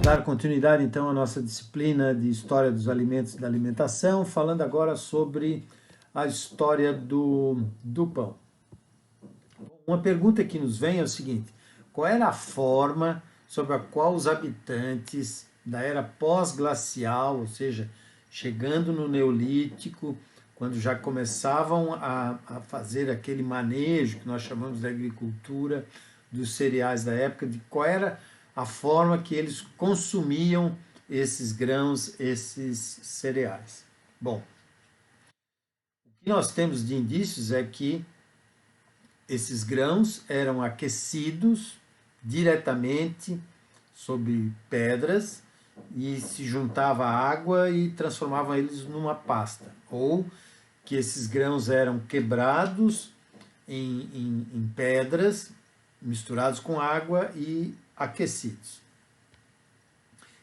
Dar continuidade, então, à nossa disciplina de História dos Alimentos e da Alimentação, falando agora sobre a história do pão. Uma pergunta que nos vem é o seguinte: qual era a forma sobre a qual os habitantes da era pós-glacial, ou seja, chegando no Neolítico, quando já começavam a fazer aquele manejo que nós chamamos de agricultura dos cereais da época, de qual era a forma que eles consumiam esses grãos, esses cereais? Bom, o que nós temos de indícios é que esses grãos eram aquecidos diretamente sobre pedras e se juntava água e transformavam eles numa pasta. Ou que esses grãos eram quebrados em pedras, misturados com água e aquecidos.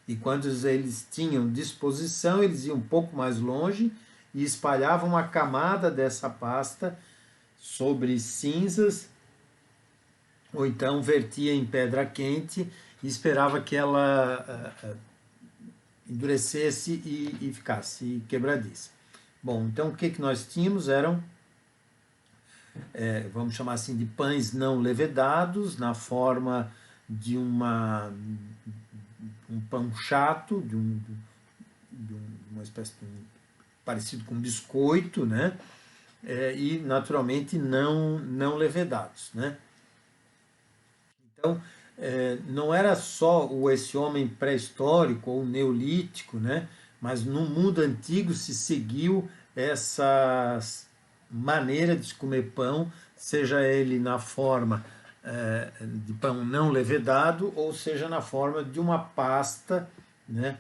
E quando eles tinham disposição, eles iam um pouco mais longe e espalhavam uma camada dessa pasta sobre cinzas, ou então vertia em pedra quente e esperava que ela endurecesse e ficasse quebradiça. Bom, então o que nós tínhamos eram, vamos chamar assim, de pães não levedados, na forma de um pão chato, de uma espécie de parecido com biscoito, né? E naturalmente não levedados, né? Então, não era só esse homem pré-histórico ou neolítico, né? Mas no mundo antigo se seguiu essa maneira de se comer pão, seja ele na forma de pão não levedado, ou seja na forma de uma pasta, né?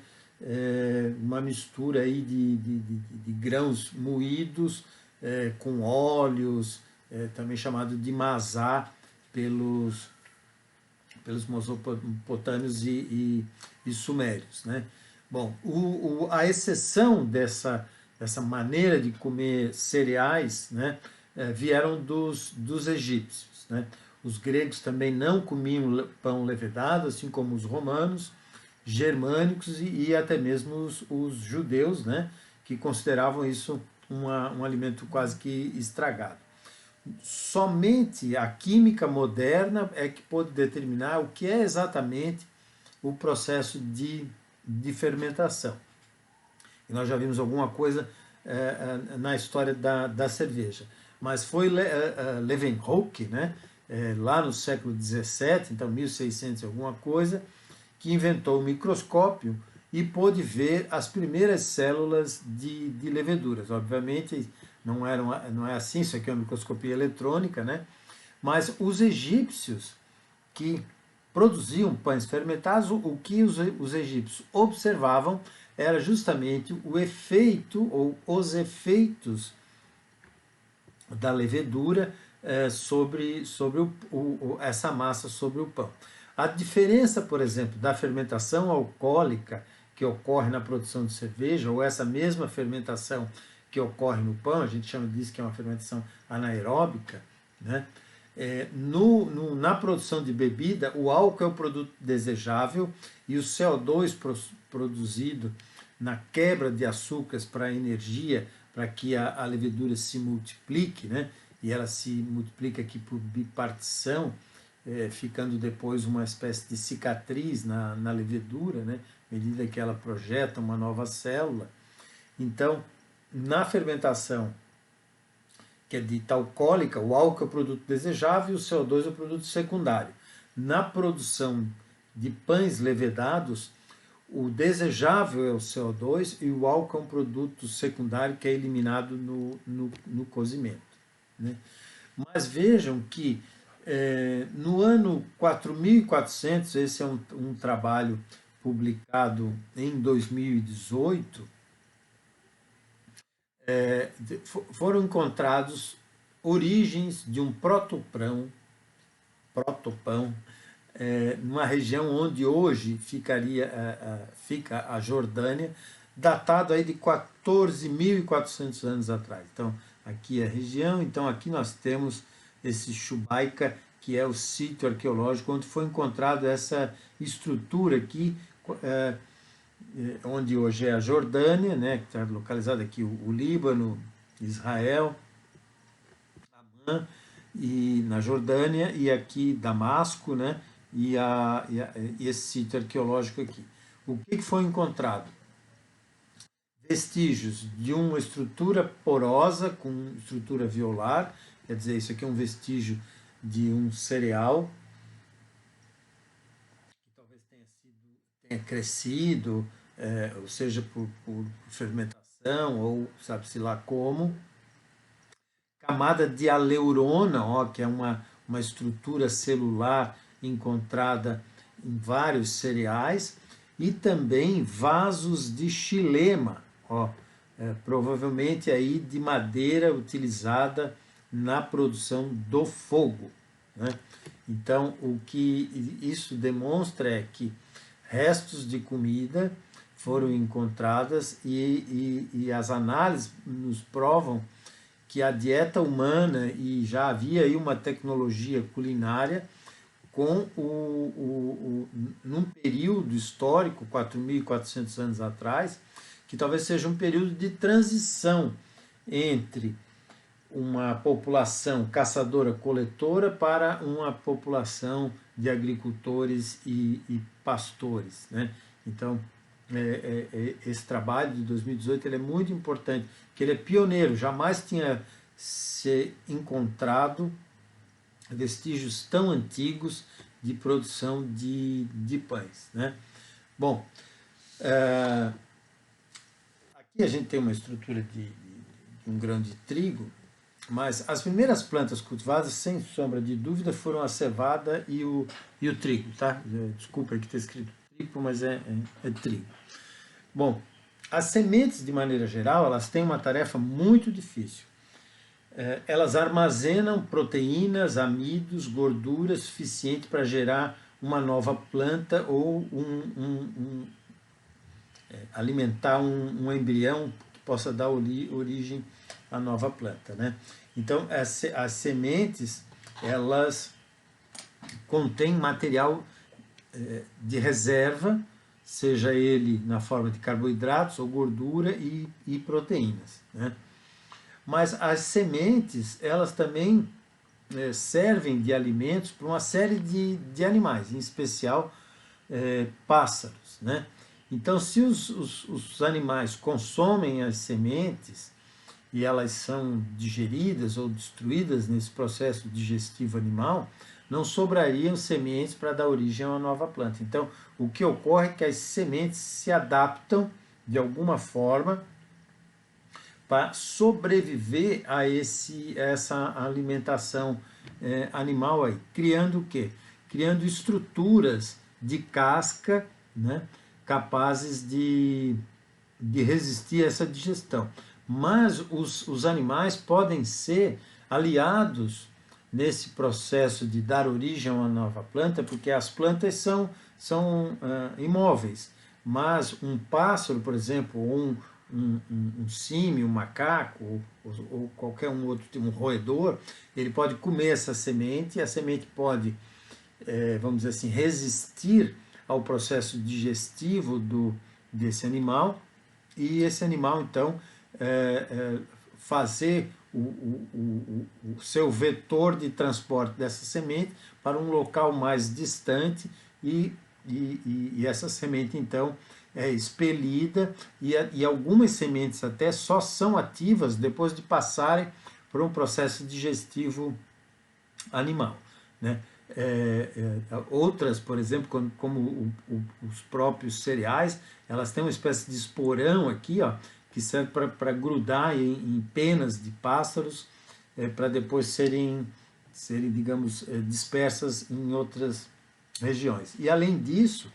Uma mistura aí de grãos moídos com óleos, também chamado de masá pelos mesopotâmios e sumérios, né? Bom, a exceção dessa maneira de comer cereais, né, vieram dos egípcios, né? Os gregos também não comiam pão levedado, assim como os romanos, germânicos e até mesmo os judeus, né, que consideravam isso um alimento quase que estragado. Somente a química moderna é que pode determinar o que é exatamente o processo de fermentação. E nós já vimos alguma coisa na história da cerveja. Mas foi Leeuwenhoek, né, lá no século XVII, então 1600 e alguma coisa, que inventou o microscópio e pôde ver as primeiras células de leveduras. Obviamente não é assim, isso aqui é uma microscopia eletrônica, né? Mas os egípcios que produziam pães fermentados, o que os egípcios observavam era justamente o efeito ou os efeitos da levedura sobre essa massa sobre o pão. A diferença, por exemplo, da fermentação alcoólica que ocorre na produção de cerveja, ou essa mesma fermentação que ocorre no pão, a gente chama disso que é uma fermentação anaeróbica, né? Na produção de bebida, o álcool é o produto desejável e o CO2 produzido na quebra de açúcares para energia, para que a levedura se multiplique, né? E ela se multiplica aqui por bipartição, ficando depois uma espécie de cicatriz na levedura, né? À medida que ela projeta uma nova célula. Então, na fermentação, que é dita alcoólica, o álcool é o produto desejável e o CO2 é o produto secundário. Na produção de pães levedados, o desejável é o CO2 e o álcool é um produto secundário que é eliminado no cozimento, né? Mas vejam que no ano 4400, esse é um trabalho publicado em 2018, foram encontrados origens de um protopão, numa região onde hoje fica a Jordânia, datado aí de 14.400 anos atrás. Então, aqui é a região, então aqui nós temos esse Chubaica, que é o sítio arqueológico onde foi encontrado essa estrutura aqui onde hoje é a Jordânia, né, que está localizado aqui o Líbano, Israel, Amã, e na Jordânia, e aqui Damasco, né, e esse sítio arqueológico aqui. O que foi encontrado? Vestígios de uma estrutura porosa com estrutura violar, quer dizer, isso aqui é um vestígio de um cereal, que talvez tenha crescido, ou seja, por fermentação, ou sabe-se lá como. Camada de aleurona, ó, que é uma estrutura celular encontrada em vários cereais, e também vasos de xilema, ó, provavelmente aí de madeira utilizada na produção do fogo, né? Então, o que isso demonstra é que restos de comida foram encontradas e as análises nos provam que a dieta humana, e já havia aí uma tecnologia culinária, num período histórico, 4.400 anos atrás, que talvez seja um período de transição entre uma população caçadora-coletora para uma população de agricultores e pastores, né? Então, esse trabalho de 2018 ele é muito importante, porque ele é pioneiro, jamais tinha se encontrado vestígios tão antigos de produção de pães, né? Bom, aqui a gente tem uma estrutura de um grão de trigo, mas as primeiras plantas cultivadas, sem sombra de dúvida, foram a cevada e o trigo, tá? Desculpa aqui ter escrito trigo, mas é trigo. Bom, as sementes, de maneira geral, elas têm uma tarefa muito difícil. Elas armazenam proteínas, amidos, gordura suficiente para gerar uma nova planta ou alimentar um embrião que possa dar origem à nova planta, né? Então, as sementes, elas contêm material de reserva, seja ele na forma de carboidratos ou gordura e proteínas, né? Mas as sementes, elas também servem de alimentos para uma série de animais, em especial pássaros, né? Então, se os animais consomem as sementes e elas são digeridas ou destruídas nesse processo digestivo animal, não sobrariam sementes para dar origem a uma nova planta. Então, o que ocorre é que as sementes se adaptam de alguma forma para sobreviver a essa alimentação animal aí, criando o quê? Criando estruturas de casca, né, capazes de resistir a essa digestão. Mas os animais podem ser aliados nesse processo de dar origem a uma nova planta, porque as plantas são imóveis, mas um pássaro, por exemplo, ou um símio, um macaco, ou qualquer um outro, um roedor, ele pode comer essa semente, e a semente pode, vamos dizer assim, resistir ao processo digestivo desse animal, e esse animal, então, fazer o seu vetor de transporte dessa semente para um local mais distante e essa semente, então, é expelida e algumas sementes até só são ativas depois de passarem por um processo digestivo animal, né? Outras, por exemplo, como os próprios cereais, elas têm uma espécie de esporão aqui, ó, que serve para grudar em penas de pássaros, para depois serem, digamos, dispersas em outras regiões. E além disso,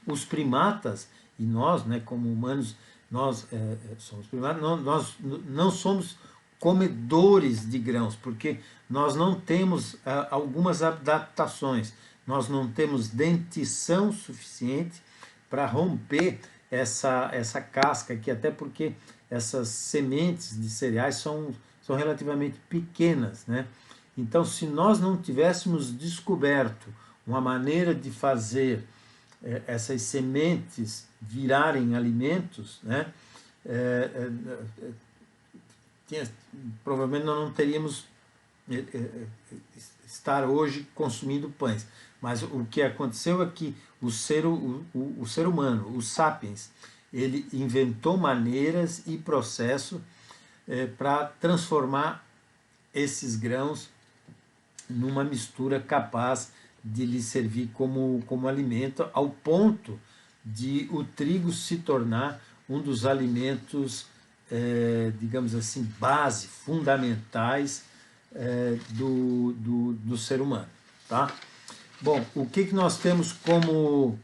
os primatas, e nós, né, como humanos, nós somos primatas, nós não somos comedores de grãos, porque nós não temos algumas adaptações, nós não temos dentição suficiente para romper essa casca aqui, até porque essas sementes de cereais são relativamente pequenas, né? Então, se nós não tivéssemos descoberto uma maneira de fazer essas sementes virarem alimentos, né, provavelmente nós não teríamos estar hoje consumindo pães. Mas o que aconteceu é que o ser humano, o sapiens, ele inventou maneiras e processos para transformar esses grãos numa mistura capaz de lhe servir como alimento, ao ponto de o trigo se tornar um dos alimentos, digamos assim, base, fundamentais do ser humano. Tá? Bom, o que nós temos como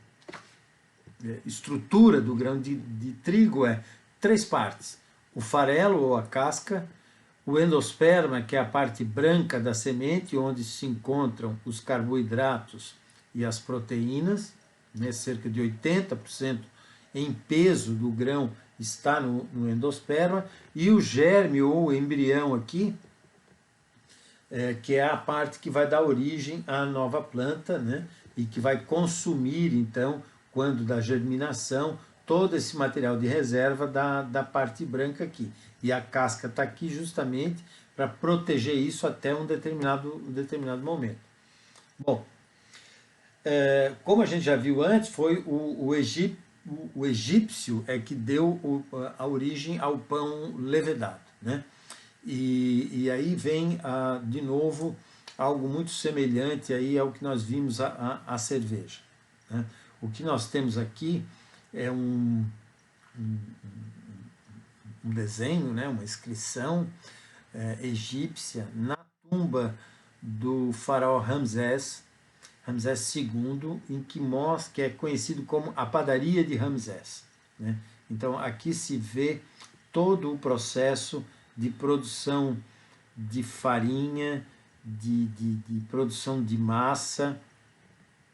estrutura do grão de trigo é 3 partes: o farelo ou a casca, o endosperma, que é a parte branca da semente, onde se encontram os carboidratos e as proteínas, né, cerca de 80% em peso do grão está no endosperma, e o germe ou embrião aqui, que é a parte que vai dar origem à nova planta, né, e que vai consumir, então, quando da germinação, todo esse material de reserva da parte branca aqui. E a casca está aqui justamente para proteger isso até um determinado momento. Bom, como a gente já viu antes, foi o egípcio é que deu a origem ao pão levedado, né? E aí vem, de novo, algo muito semelhante aí ao que nós vimos a cerveja, né? O que nós temos aqui é um desenho, né, uma inscrição egípcia na tumba do faraó Ramsés II, em que mostra, que é conhecido como a padaria de Ramsés, né? Então aqui se vê todo o processo de produção de farinha, de produção de massa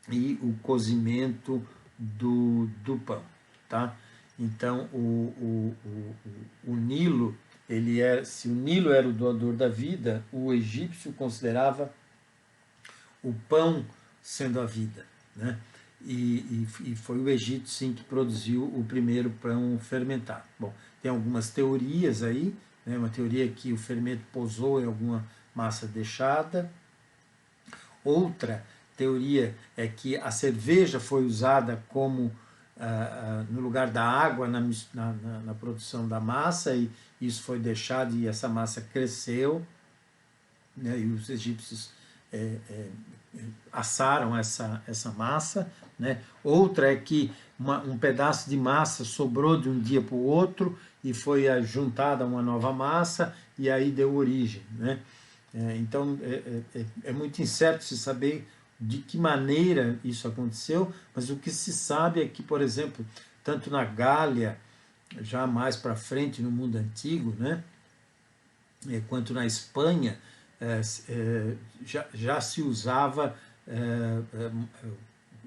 e o cozimento do pão. Tá? Então o Nilo, se o Nilo era o doador da vida, o egípcio considerava o pão sendo a vida, né? E foi o Egito, sim, que produziu o primeiro pão fermentado. Bom, tem algumas teorias aí, né? Uma teoria que o fermento pousou em alguma massa deixada. Outra teoria é que a cerveja foi usada como no lugar da água na produção da massa, e isso foi deixado e essa massa cresceu, né? E os egípcios assaram essa massa, né? Outra é que um pedaço de massa sobrou de um dia para o outro e foi juntada a uma nova massa e aí deu origem, né? Então é muito incerto se saber de que maneira isso aconteceu, mas o que se sabe é que, por exemplo, tanto na Gália, já mais para frente no mundo antigo, né, quanto na Espanha, já se usava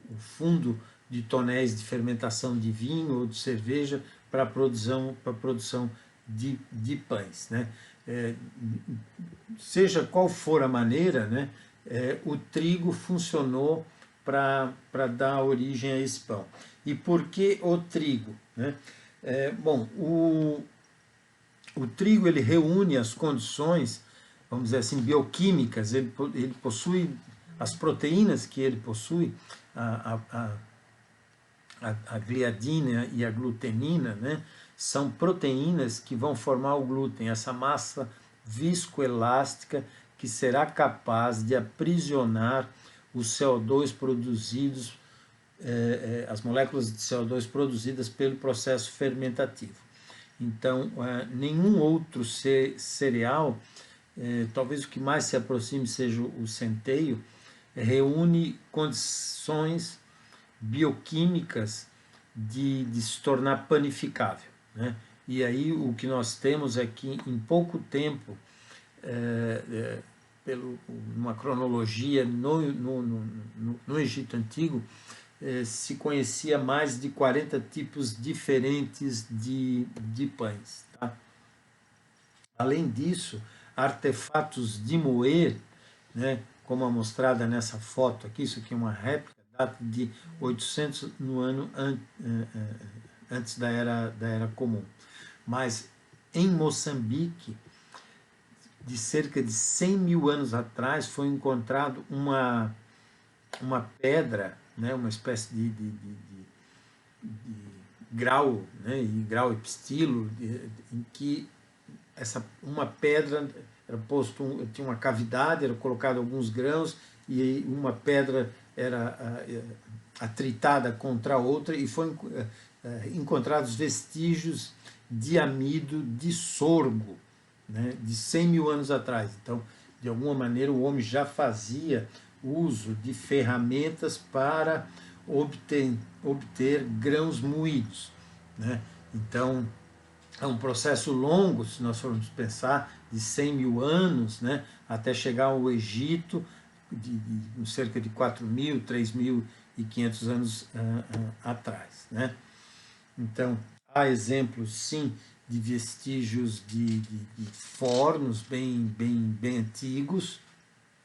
o fundo de tonéis de fermentação de vinho ou de cerveja para a produção de pães, né? Seja qual for a maneira, né, o trigo funcionou para dar origem a esse pão. E por que o trigo, né? Bom, o trigo ele reúne as condições, vamos dizer assim, bioquímicas, ele possui as proteínas que ele possui, a gliadina e a glutenina, né, são proteínas que vão formar o glúten, essa massa viscoelástica que será capaz de aprisionar os CO2 produzidos, as moléculas de CO2 produzidas pelo processo fermentativo. Então, nenhum outro cereal, talvez o que mais se aproxime seja o centeio, reúne condições bioquímicas de se tornar panificável, né? E aí o que nós temos é que em pouco tempo, numa cronologia no Egito Antigo, se conhecia mais de 40 tipos diferentes de pães. Tá? Além disso, artefatos de moer, né, como a mostrada nessa foto aqui, isso aqui é uma réplica data de 800 no ano antes da era comum. Mas em Moçambique, de cerca de 100 mil anos atrás, foi encontrado uma pedra, né, uma espécie de grau, né, e grau epistilo, em que uma pedra era posto, tinha uma cavidade, era colocado alguns grãos e uma pedra era atritada contra a outra e foram encontrados vestígios de amido de sorgo, né, de 100 mil anos atrás. Então, de alguma maneira, o homem já fazia uso de ferramentas para obter grãos moídos, né? Então, é um processo longo, se nós formos pensar, de 100 mil anos, né, até chegar ao Egito, de cerca de 4.000, 3.500 anos atrás, né? Então, há exemplos, sim, de vestígios de fornos bem antigos,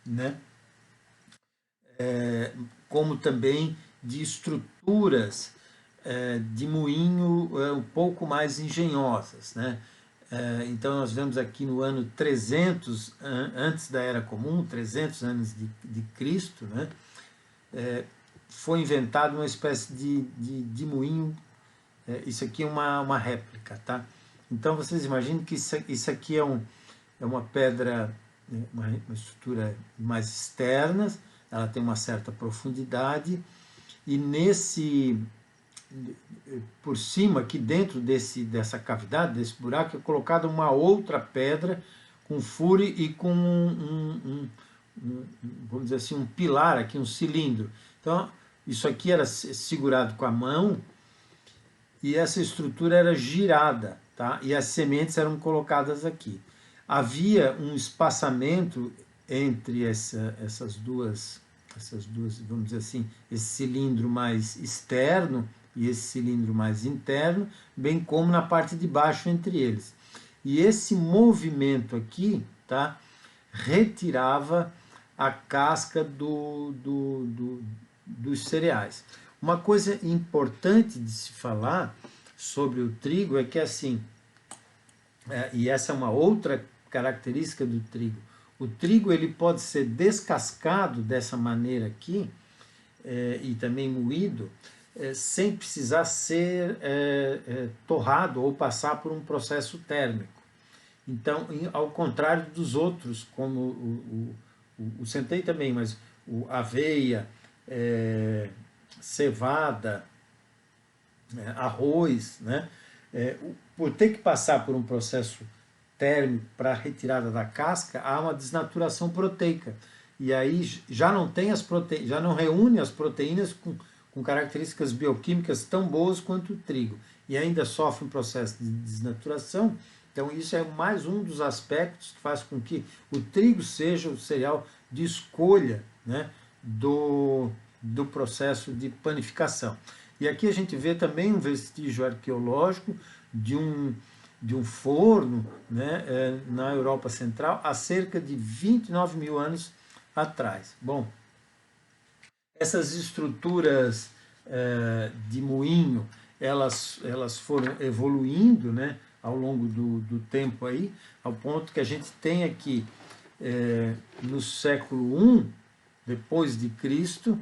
né? Como também de estruturas de moinho um pouco mais engenhosas, né? Então nós vemos aqui no ano 300 antes da Era Comum, 300 anos de Cristo, né? Foi inventado uma espécie de moinho. Isso aqui é uma réplica, tá? Então vocês imaginem que isso aqui é uma pedra, uma estrutura mais externa, ela tem uma certa profundidade, e por cima, aqui dentro dessa cavidade, desse buraco, é colocada uma outra pedra com fure e com vamos dizer assim, um pilar aqui, um cilindro. Então, isso aqui era segurado com a mão e essa estrutura era girada, tá? E as sementes eram colocadas aqui. Havia um espaçamento entre essas duas, vamos dizer assim, esse cilindro mais externo e esse cilindro mais interno, bem como na parte de baixo entre eles. E esse movimento aqui, tá, retirava a casca dos cereais. Uma coisa importante de se falar sobre o trigo é que, assim, e essa é uma outra característica do trigo, o trigo ele pode ser descascado dessa maneira aqui, e também moído, sem precisar ser torrado ou passar por um processo térmico. Então, ao contrário dos outros, como o centeio também, mas o aveia, cevada, arroz, né? Por ter que passar por um processo térmico para a retirada da casca, há uma desnaturação proteica. E aí já não tem já não reúne as proteínas com características bioquímicas tão boas quanto o trigo. E ainda sofre um processo de desnaturação. Então isso é mais um dos aspectos que faz com que o trigo seja o cereal de escolha, né, do processo de panificação. E aqui a gente vê também um vestígio arqueológico de um forno, né, na Europa Central há cerca de 29 mil anos atrás. Bom, essas estruturas de moinho, elas foram evoluindo, né, ao longo do tempo aí, ao ponto que a gente tem aqui no século I depois de Cristo,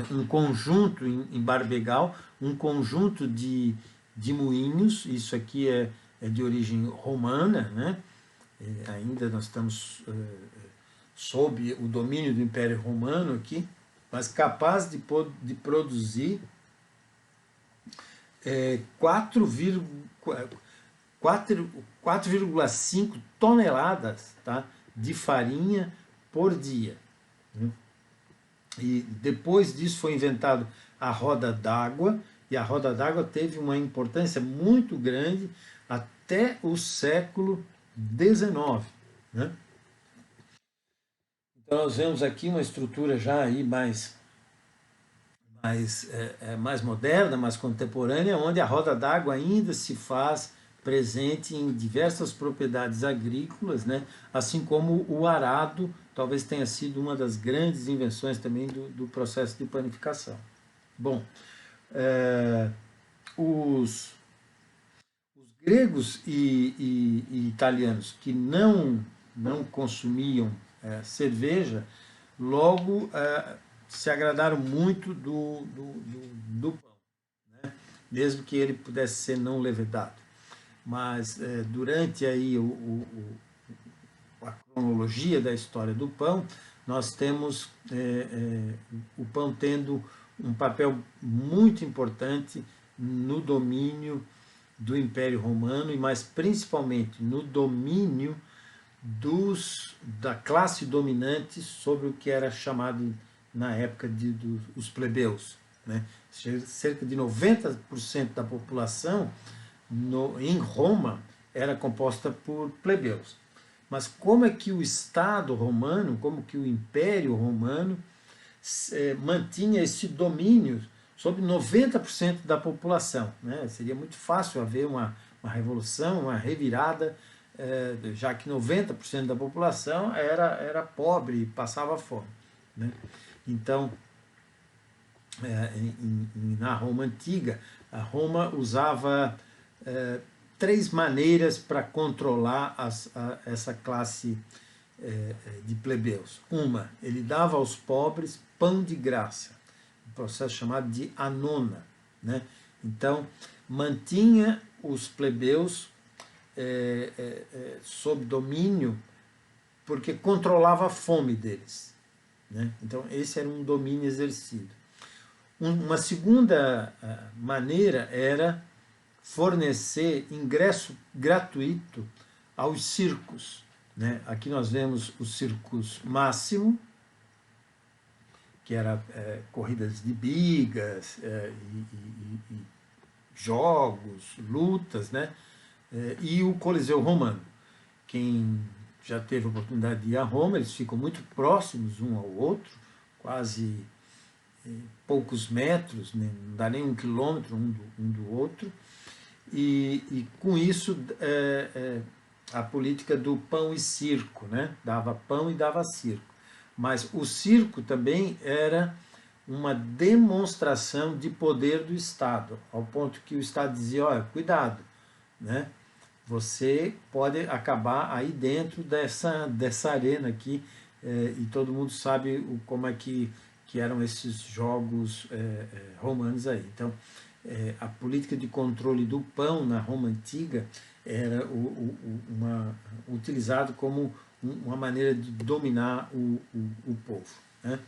um conjunto em Barbegal, um conjunto de moinhos. Isso aqui é de origem romana, né? Ainda nós estamos sob o domínio do Império Romano aqui, mas capaz de produzir 4,5 toneladas, tá, de farinha por dia. E depois disso foi inventado a roda d'água, e a roda d'água teve uma importância muito grande até o século XIX, né? Então nós vemos aqui uma estrutura já aí mais moderna, mais contemporânea, onde a roda d'água ainda se faz presente em diversas propriedades agrícolas, né? Assim como o arado talvez tenha sido uma das grandes invenções também do processo de panificação. Bom, os gregos e italianos que não consumiam cerveja, logo se agradaram muito do pão, né? Mesmo que ele pudesse ser não levedado. Mas durante aí a cronologia da história do pão, nós temos o pão tendo um papel muito importante no domínio do Império Romano e mais principalmente no domínio da classe dominante sobre o que era chamado na época dos plebeus, né? Cerca de 90% da população em Roma era composta por plebeus. Mas como é que o Estado romano, como que o Império Romano mantinha esse domínio sobre 90% da população, né? Seria muito fácil haver uma revolução, uma revirada, já que 90% da população era pobre e passava fome, né? Então, na Roma antiga, a Roma usava três maneiras para controlar essa classe de plebeus. Uma, ele dava aos pobres pão de graça, um processo chamado de anona, né? Então, mantinha os plebeus sob domínio porque controlava a fome deles, né? Então, esse era um domínio exercido. Uma segunda maneira era fornecer ingresso gratuito aos circos, né? Aqui nós vemos o Circus Máximo, que era corridas de bigas e jogos, lutas, né? E o Coliseu Romano. Quem já teve a oportunidade de ir a Roma, eles ficam muito próximos um ao outro, quase poucos metros, né? Não dá nem 1 quilômetro um do outro, e com isso a política do pão e circo, né? Dava pão e dava circo. Mas o circo também era uma demonstração de poder do Estado, ao ponto que o Estado dizia, olha, cuidado, né? Você pode acabar aí dentro dessa arena aqui, e todo mundo sabe como é que eram esses jogos romanos aí. Então, a política de controle do pão na Roma antiga era utilizado como uma maneira de dominar o povo, né?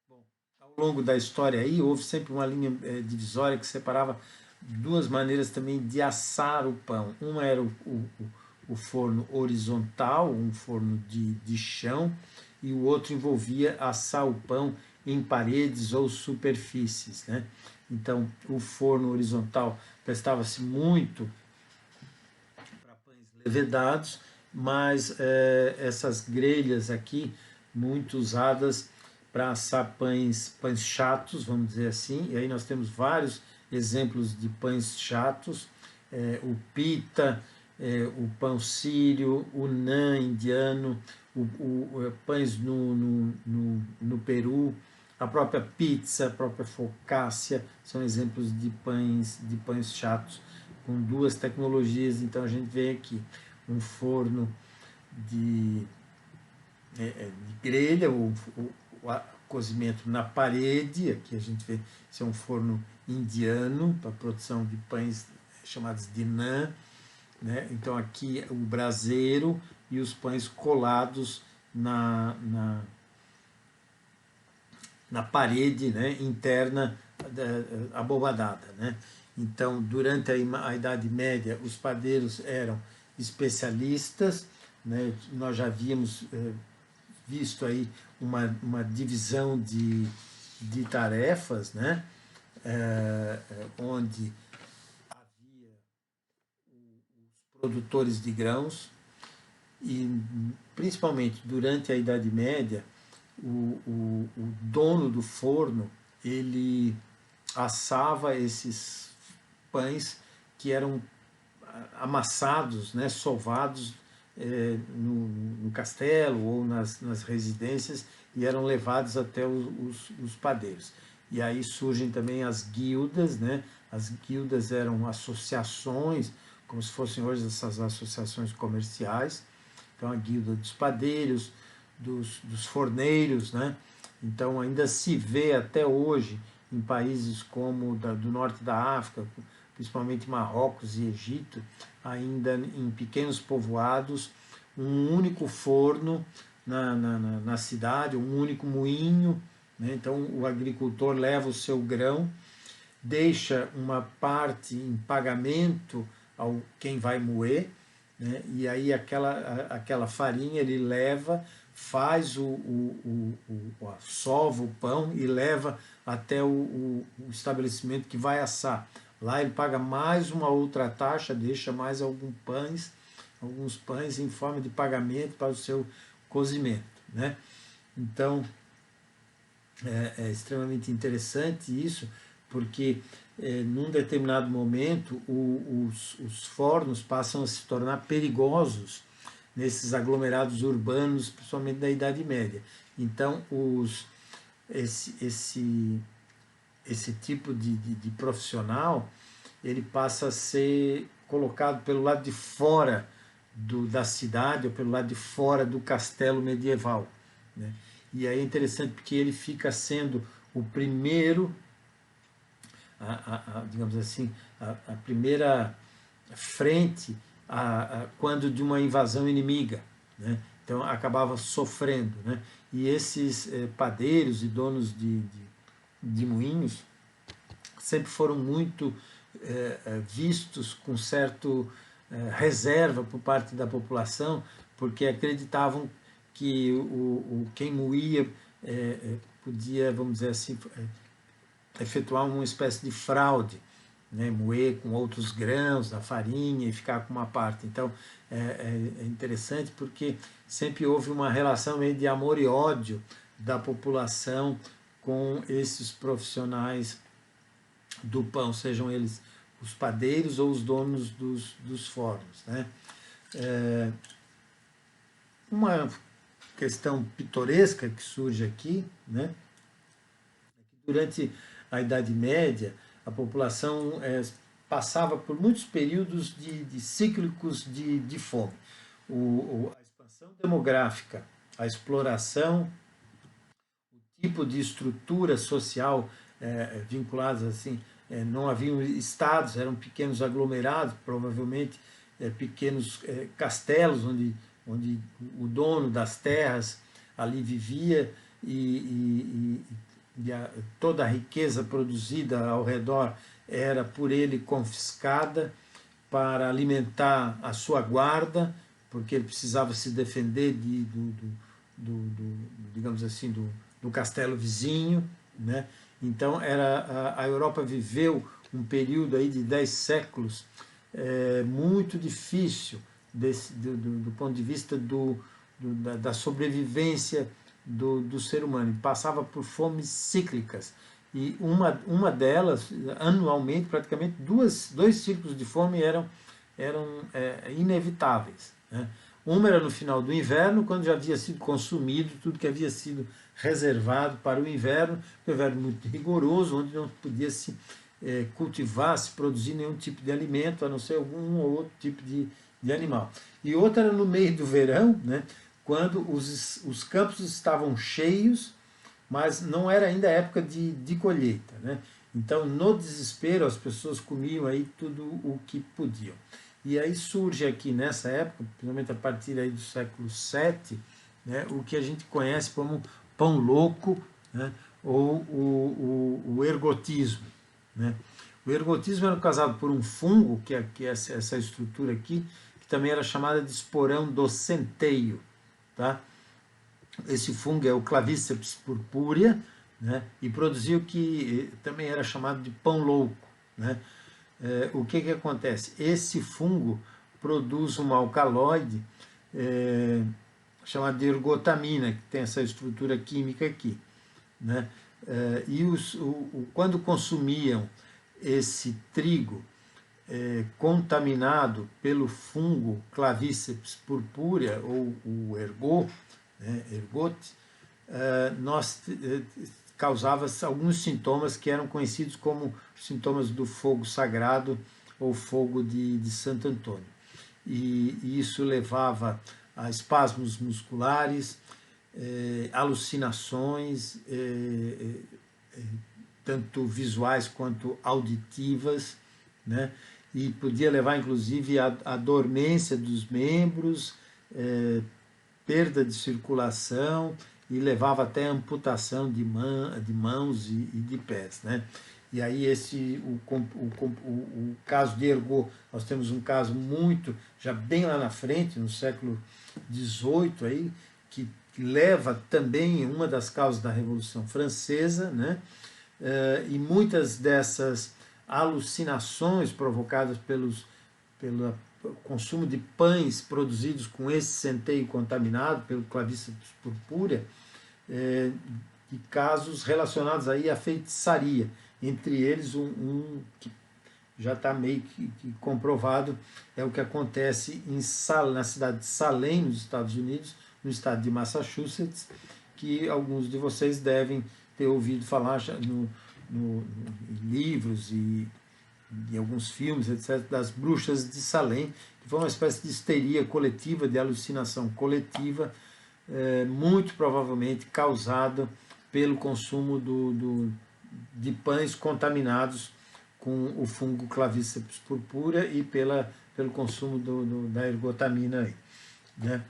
Bom, ao longo da história aí houve sempre uma linha divisória que separava duas maneiras também de assar o pão. Uma era o forno horizontal, um forno de chão, e o outro envolvia assar o pão em paredes ou superfícies, né? Então, o forno horizontal prestava-se muito para pães levedados, mas essas grelhas aqui, muito usadas para assar pães chatos, vamos dizer assim, e aí nós temos vários exemplos de pães chatos, o pita, o pão sírio, o naan indiano, pães no Peru, a própria pizza, a própria focaccia, são exemplos de pães chatos, com duas tecnologias. Então a gente vê aqui um forno de grelha, o cozimento na parede, aqui a gente vê, esse é um forno indiano para produção de pães chamados de naan, né? Então aqui o braseiro e os pães colados na parede, né, interna abobadada, né? Então, durante a Idade Média, os padeiros eram especialistas, né? Nós já havíamos visto aí uma divisão de tarefas, né? Onde havia os produtores de grãos e, principalmente durante a Idade Média, o dono do forno, ele assava esses pães que eram amassados, né, sovados no castelo ou nas residências e eram levados até os padeiros. E aí surgem também as guildas, né? As guildas eram associações, como se fossem hoje essas associações comerciais. Então a guilda dos padeiros, dos forneiros, né? Então ainda se vê até hoje em países como do norte da África, principalmente Marrocos e Egito, ainda em pequenos povoados, um único forno na cidade, um único moinho, né? Então o agricultor leva o seu grão, deixa uma parte em pagamento ao quem vai moer, né? E aí aquela farinha ele leva, faz sova o pão e leva até o estabelecimento que vai assar. Lá ele paga mais uma outra taxa, deixa mais alguns pães em forma de pagamento para o seu cozimento, né? Então é extremamente interessante isso, porque num determinado momento os fornos passam a se tornar perigosos nesses aglomerados urbanos, principalmente da Idade Média. Então esse tipo de profissional ele passa a ser colocado pelo lado de fora da cidade ou pelo lado de fora do castelo medieval, né? E aí é interessante porque ele fica sendo o primeiro, digamos assim, a primeira frente quando de uma invasão inimiga, né? Então acabava sofrendo, né? E esses padeiros e donos de moinhos sempre foram muito vistos com certo reserva por parte da população, porque acreditavam que quem moía podia, vamos dizer assim, efetuar uma espécie de fraude, né, moer com outros grãos da farinha e ficar com uma parte. Então é interessante porque sempre houve uma relação meio de amor e ódio da população com esses profissionais do pão, sejam eles os padeiros ou os donos dos fornos, né? Uma questão pitoresca que surge aqui, né? Durante a Idade Média, a população passava por muitos períodos cíclicos de fome. A expansão demográfica, a exploração, o tipo de estrutura social vinculadas assim, não haviam estados, eram pequenos aglomerados, provavelmente pequenos castelos onde o dono das terras ali vivia e toda a riqueza produzida ao redor era por ele confiscada para alimentar a sua guarda, porque ele precisava se defender digamos assim, do castelo vizinho, né? Então a Europa viveu um período aí de 10 séculos muito difícil do ponto de vista da sobrevivência do ser humano. Passava por fomes cíclicas. E uma delas, anualmente, praticamente dois ciclos de fome eram inevitáveis, né? Uma era no final do inverno, quando já havia sido consumido tudo que havia sido reservado para o inverno muito rigoroso, onde não podia se cultivar, se produzir nenhum tipo de alimento, a não ser algum ou outro tipo de animal. E outra era no meio do verão, né, quando os campos estavam cheios, mas não era ainda época de colheita, né? Então, no desespero, as pessoas comiam aí tudo o que podiam. E aí surge aqui nessa época, principalmente a partir aí do século VII, né, o que a gente conhece como pão louco, né, ou o ergotismo, né? O ergotismo era causado por um fungo, que é essa estrutura aqui, que também era chamada de esporão do centeio, tá? Esse fungo é o Clavíceps purpúrea, né, e produziu o que também era chamado de pão louco, né? O que acontece? Esse fungo produz um alcaloide chamado de ergotamina, que tem essa estrutura química aqui, né? E quando consumiam esse trigo contaminado pelo fungo Clavíceps purpúrea, ou o ergot, né, ergot, causava alguns sintomas que eram conhecidos como sintomas do fogo sagrado ou fogo de Santo Antônio. E isso levava a espasmos musculares, alucinações, tanto visuais quanto auditivas, né? E podia levar inclusive à dormência dos membros, perda de circulação, e levava até a amputação de mãos e de pés, né? E aí o caso de ergot, nós temos um caso muito, já bem lá na frente, no século XVIII, aí, que leva também uma das causas da Revolução Francesa, né? E muitas dessas alucinações provocadas pelo consumo de pães produzidos com esse centeio contaminado, pelo Clavíceps purpúrea, e casos relacionados aí à feitiçaria, entre eles um que já está meio que comprovado, é o que acontece na cidade de Salem, nos Estados Unidos, no estado de Massachusetts, que alguns de vocês devem ter ouvido falar em livros e alguns filmes, etc., das bruxas de Salem, que foi uma espécie de histeria coletiva, de alucinação coletiva, muito provavelmente causada pelo consumo de pães contaminados com o fungo Clavíceps purpúrea e pelo consumo da ergotamina aí, né?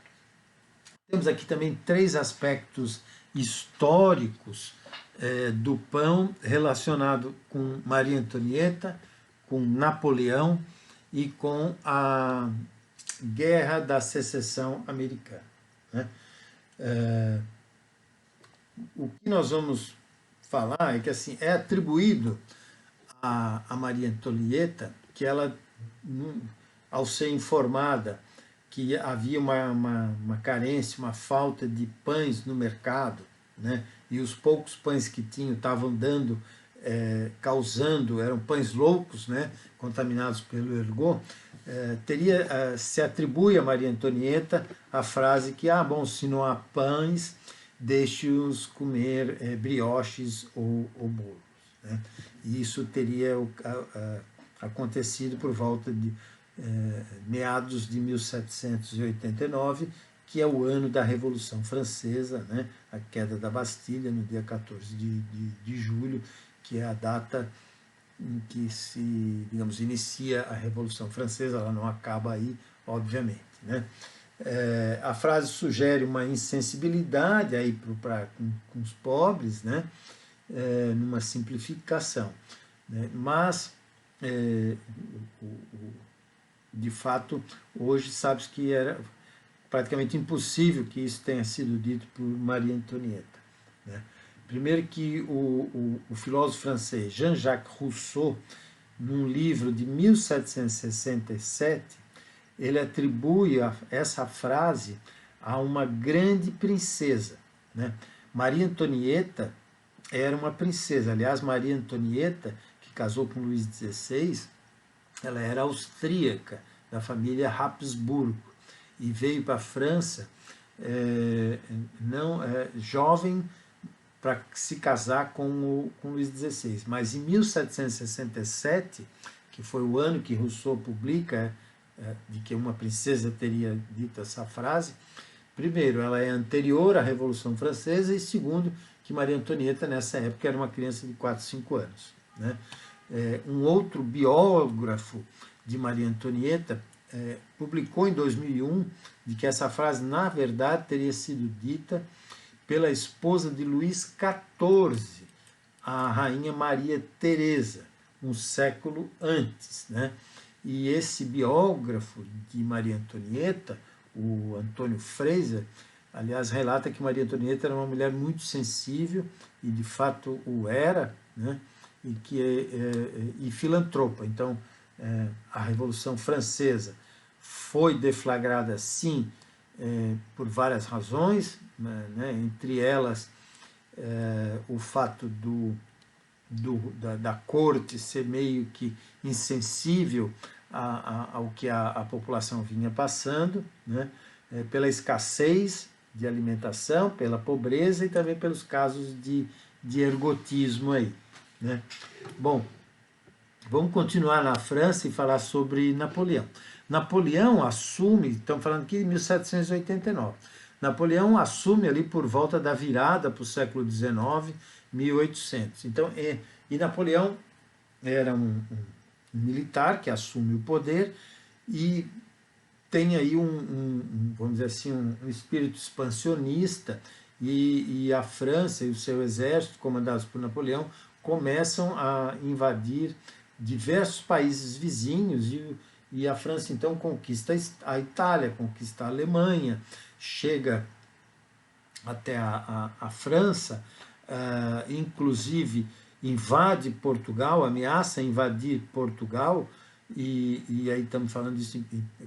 Temos aqui também 3 aspectos históricos do pão relacionado com Maria Antonieta, com Napoleão e com a Guerra da Secessão Americana, né? O que nós vamos falar é que assim, é atribuído a Maria Antonieta que ela, ao ser informada que havia uma carência, uma falta de pães no mercado, né, e os poucos pães que tinham estavam causando, eram pães loucos, né, contaminados pelo ergot, se atribui a Maria Antonieta a frase que, bom, se não há pães, deixe-os comer brioches ou bolos, né? E isso teria acontecido por volta de meados de 1789, que é o ano da Revolução Francesa, né? A queda da Bastilha, no dia 14 de julho, que é a data em que se, digamos, inicia a Revolução Francesa. Ela não acaba aí, obviamente, né? A frase sugere uma insensibilidade aí com os pobres, né? Numa simplificação, né? Mas de fato hoje sabe-se que era praticamente impossível que isso tenha sido dito por Maria Antonieta, né? Primeiro que o filósofo francês Jean-Jacques Rousseau, num livro de 1767, ele atribui essa frase a uma grande princesa, né? Maria Antonieta era uma princesa. Aliás, Maria Antonieta, que casou com Luís XVI, ela era austríaca, da família Habsburgo, e veio para a França jovem para se casar com Luís XVI. Mas em 1767, que foi o ano que Rousseau publica de que uma princesa teria dito essa frase, primeiro, ela é anterior à Revolução Francesa, e segundo, que Maria Antonieta, nessa época, era uma criança de 4, 5 anos, né? Um outro biógrafo de Maria Antonieta publicou em 2001 de que essa frase, na verdade, teria sido dita pela esposa de Luís XIV, a rainha Maria Teresa, um século antes, né? E esse biógrafo de Maria Antonieta, o Antônio Fraser, aliás, relata que Maria Antonieta era uma mulher muito sensível, e de fato o era, né? E filantropa. Então, a Revolução Francesa foi deflagrada, sim, por várias razões, né? Entre elas o fato da corte ser meio que insensível ao que a população vinha passando, né? Pela escassez de alimentação, pela pobreza e também pelos casos de ergotismo aí, né? Bom, vamos continuar na França e falar sobre Napoleão. Napoleão assume, estamos falando aqui de 1789, Napoleão assume ali por volta da virada para o século XIX, 1800. Então, e Napoleão era um militar que assume o poder e tem aí vamos dizer assim, um espírito expansionista, e a França e o seu exército, comandados por Napoleão, começam a invadir diversos países vizinhos, e a França então conquista a Itália, conquista a Alemanha, chega até a França, inclusive invade Portugal, ameaça invadir Portugal, e aí estamos falando disso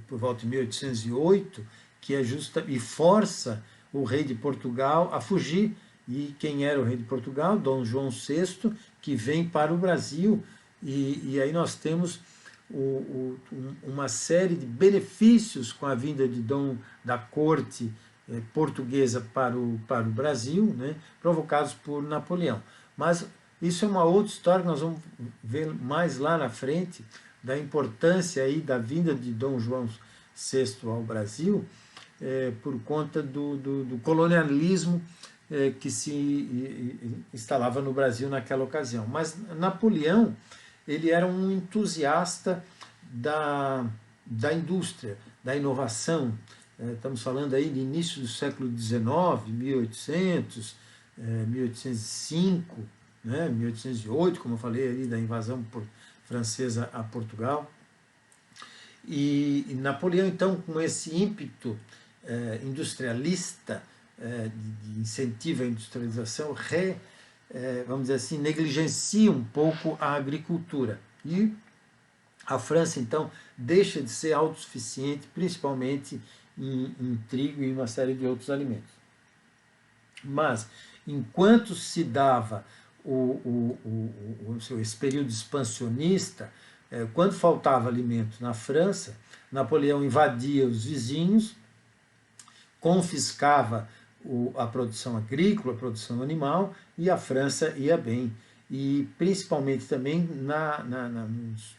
por volta de 1808, que é e força o rei de Portugal a fugir. E quem era o rei de Portugal? Dom João VI, que vem para o Brasil, e aí nós temos uma série de benefícios com a vinda da corte portuguesa para o Brasil, né, provocados por Napoleão. Mas isso é uma outra história que nós vamos ver mais lá na frente, da importância aí da vinda de Dom João VI ao Brasil, por conta do colonialismo que se instalava no Brasil naquela ocasião. Mas Napoleão, ele era um entusiasta da indústria, da inovação. Estamos falando aí de início do século XIX, 1800, 1805, né, 1808, como eu falei ali, da invasão francesa a Portugal. E Napoleão, então, com esse ímpeto industrialista, de incentivo à industrialização, vamos dizer assim, negligencia um pouco a agricultura. E a França, então, deixa de ser autossuficiente, principalmente em trigo e uma série de outros alimentos. Mas, enquanto se dava esse período expansionista, quando faltava alimento na França, Napoleão invadia os vizinhos, confiscava a produção agrícola, a produção animal, e a França ia bem. E principalmente também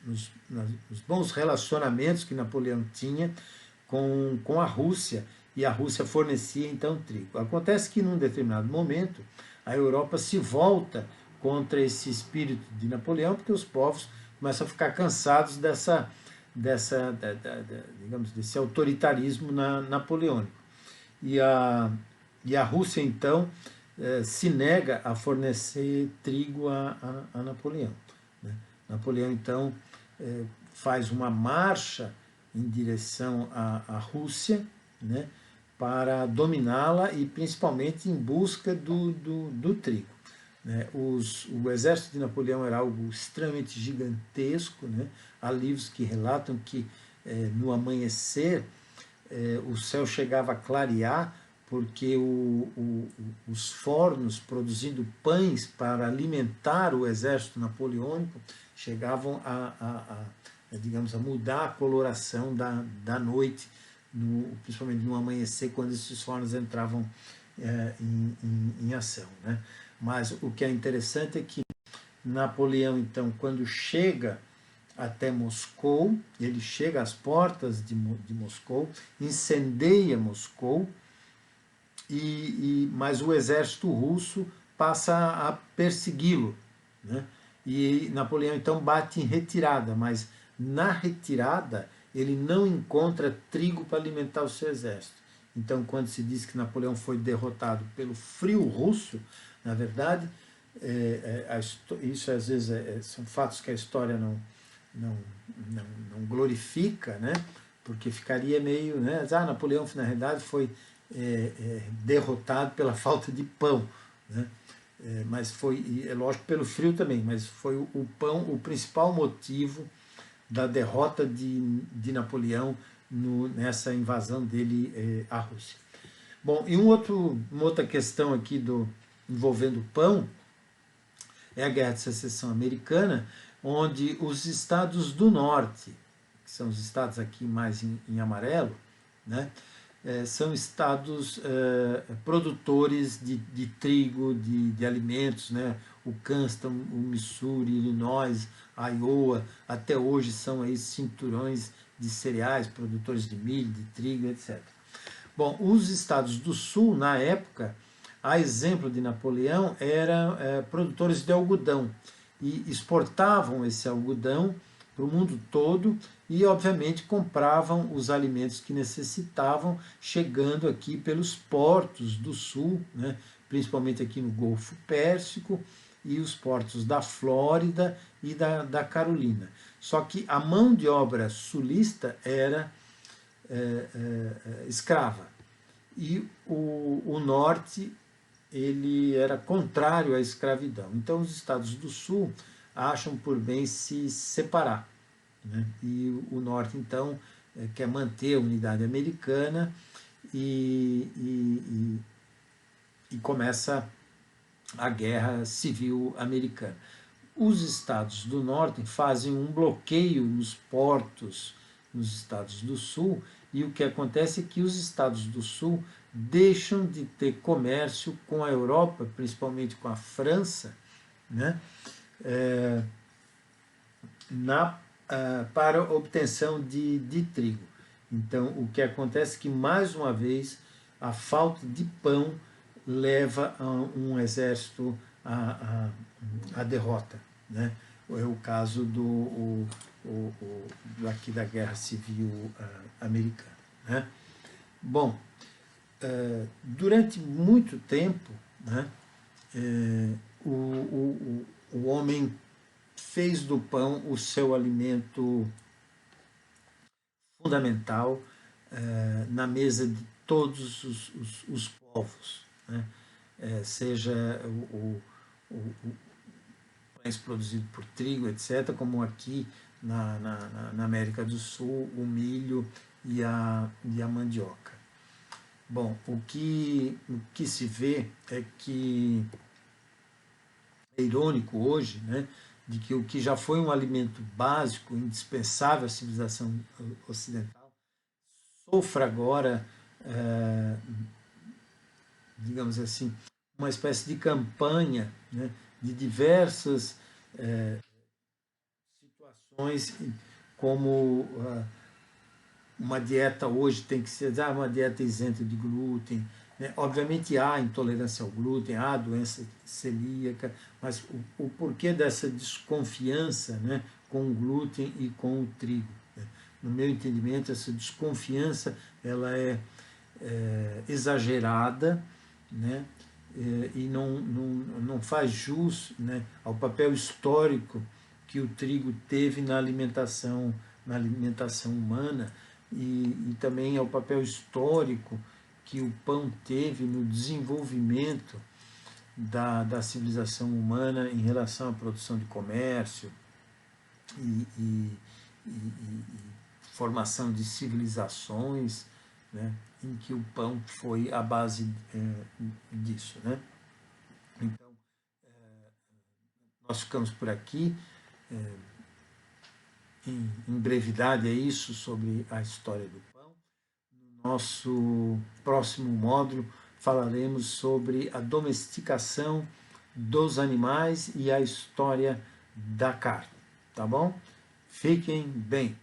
nos bons relacionamentos que Napoleão tinha com a Rússia, e a Rússia fornecia então trigo. Acontece que num determinado momento a Europa se volta contra esse espírito de Napoleão, porque os povos começam a ficar cansados digamos, desse autoritarismo napoleônico. E a Rússia, então, se nega a fornecer trigo a Napoleão, né? Napoleão, então, faz uma marcha em direção à Rússia, né, para dominá-la e principalmente em busca do trigo, né? O exército de Napoleão era algo extremamente gigantesco, né? Há livros que relatam que no amanhecer o céu chegava a clarear, porque os fornos produzindo pães para alimentar o exército napoleônico chegavam digamos, a mudar a coloração da noite, principalmente no amanhecer, quando esses fornos entravam em ação, né? Mas o que é interessante é que Napoleão, então, quando chega até Moscou, ele chega às portas de Moscou, incendeia Moscou, mas o exército russo passa a persegui-lo, né? E Napoleão então bate em retirada, mas na retirada ele não encontra trigo para alimentar o seu exército. Então, quando se diz que Napoleão foi derrotado pelo frio russo, na verdade, isso às vezes são fatos que a história não glorifica, né? Porque ficaria meio, né? Napoleão, na realidade, foi derrotado pela falta de pão, né? Mas foi, é lógico, pelo frio também, mas foi o pão o principal motivo da derrota de Napoleão nessa invasão dele à Rússia. Bom, e uma outra questão aqui envolvendo o pão é a Guerra de Secessão Americana, onde os estados do norte, que são os estados aqui mais em amarelo, né, são estados produtores de trigo, de alimentos, né? O Kansas, o Missouri, Illinois, Iowa, até hoje são aí cinturões de cereais, produtores de milho, de trigo, etc. Bom, os estados do sul, na época, a exemplo de Napoleão, eram produtores de algodão e exportavam esse algodão para o mundo todo e, obviamente, compravam os alimentos que necessitavam, chegando aqui pelos portos do sul, né, principalmente aqui no Golfo Pérsico, e os portos da Flórida e da Carolina. Só que a mão de obra sulista era escrava. E o norte ele era contrário à escravidão. Então os estados do sul acham por bem se separar, né? E o norte, então, quer manter a unidade americana e começa a Guerra Civil Americana. Os estados do norte fazem um bloqueio nos portos nos estados do sul, e o que acontece é que os estados do sul deixam de ter comércio com a Europa, principalmente com a França, né, para obtenção de trigo. Então, o que acontece é que, mais uma vez, a falta de pão leva a um exército à derrota, né? É o caso aqui da Guerra Civil Americana, né? Bom, durante muito tempo, né, o homem fez do pão o seu alimento fundamental na mesa de todos os povos, né? Seja o pães produzido por trigo, etc., como aqui na América do Sul, o milho e a mandioca. Bom, o que se vê é que é irônico hoje, né, de que o que já foi um alimento básico, indispensável à civilização ocidental, sofra agora, digamos assim, uma espécie de campanha, né, de diversas situações, como uma dieta hoje tem que ser uma dieta isenta de glúten, né? Obviamente há intolerância ao glúten, há doença celíaca, mas o porquê dessa desconfiança, né, com o glúten e com o trigo? Né? No meu entendimento, essa desconfiança ela é exagerada, né? E não faz jus, né, ao papel histórico que o trigo teve na alimentação humana e também ao papel histórico que o pão teve no desenvolvimento da civilização humana em relação à produção de comércio e formação de civilizações, né, em que o pão foi a base disso, né? Então, nós ficamos por aqui. Em brevidade é isso sobre a história do pão. No nosso próximo módulo falaremos sobre a domesticação dos animais e a história da carne, tá bom? Fiquem bem!